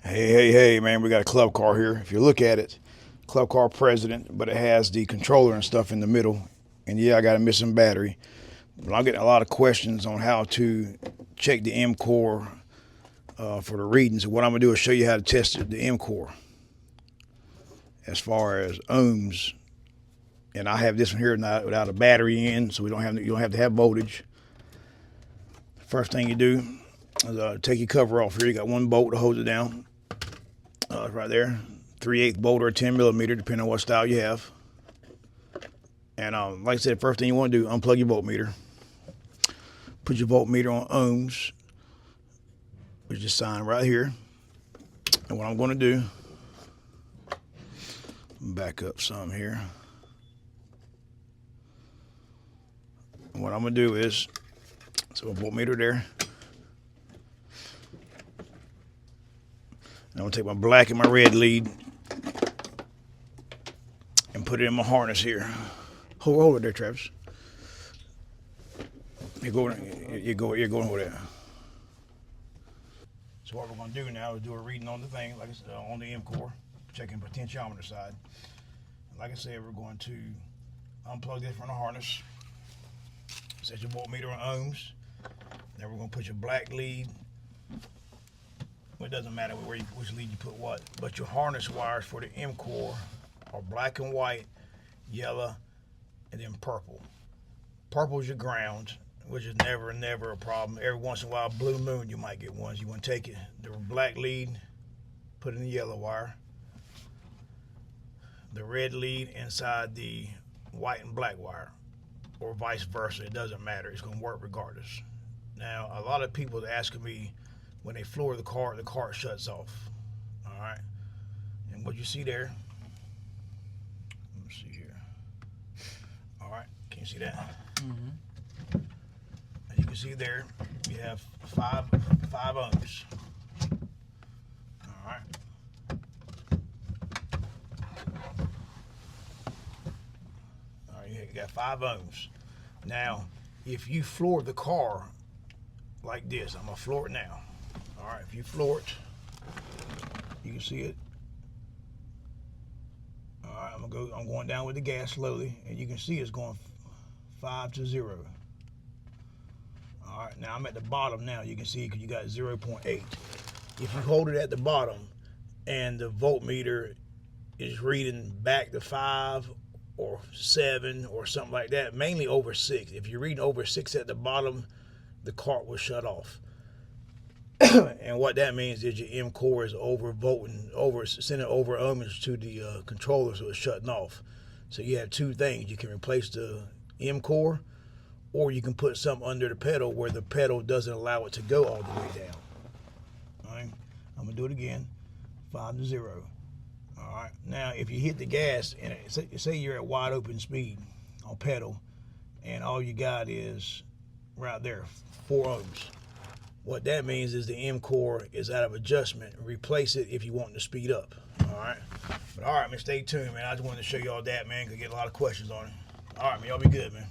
Hey, man, we got a club car here. If you look at it, club car president, but it has the controller and stuff in the middle. And yeah, I got a missing battery. But I'm getting a lot of questions on how to check the Mcor for the readings. So what I'm gonna do is show you how to test the Mcor as far as ohms. And I have this one here without a battery in, so you don't have to have voltage. First thing you do is take your cover off here. You got one bolt to hold it down. Right there, 3/8 bolt or 10mm, depending on what style you have. And like I said, first thing you want to do, unplug your voltmeter. Put your voltmeter on ohms, which is this sign right here. And what I'm going to do, back up some here. And what I'm going to do is, so a voltmeter there. I'm going to take my black and my red lead and put it in my harness here. Hold it there, Travis. You're going over there. So what we're going to do now is do a reading on the thing, like I said, on the Mcor, checking potentiometer side. Like I said, we're going to unplug this from the harness, set your voltmeter on ohms. Then we're going to put your black lead. It doesn't matter which lead you put what, but your harness wires for the Mcor are black and white, yellow, and then purple. Purple is your ground, which is never a problem. Every once in a while, blue moon, you might get ones. You want to take it, the black lead, put it in the yellow wire. The red lead inside the white and black wire, or vice versa. It doesn't matter. It's going to work regardless. Now, a lot of people are asking me, when they floor the car shuts off. All right, and what you see there, let me see here. All right, can you see that? Mm-hmm. And you can see there, you have five ohms. All right. All right, you got 5 ohms. Now, if you floor the car like this, I'm gonna floor it now. All right, if you floor it, you can see it. All right, I'm going down with the gas slowly, and you can see it's going 5 to 0. All right, now I'm at the bottom now. You can see because you got 0.8. If you hold it at the bottom and the voltmeter is reading back to 5 or 7 or something like that, mainly over 6. If you're reading over 6 at the bottom, the cart will shut off. And what that means is your Mcor is sending over ohms to the controller, so it's shutting off. So you have two things. You can replace the Mcor, or you can put something under the pedal where the pedal doesn't allow it to go all the way down. All right, I'm gonna do it again, 5 to 0. All right, now if you hit the gas and say you're at wide open speed on pedal, and all you got is right there, 4 ohms. What that means is the Mcor is out of adjustment. Replace it if you want to speed up. All right. But all right, man, stay tuned, man. I just wanted to show you all that, man, because I get a lot of questions on it. All right, man, y'all be good, man.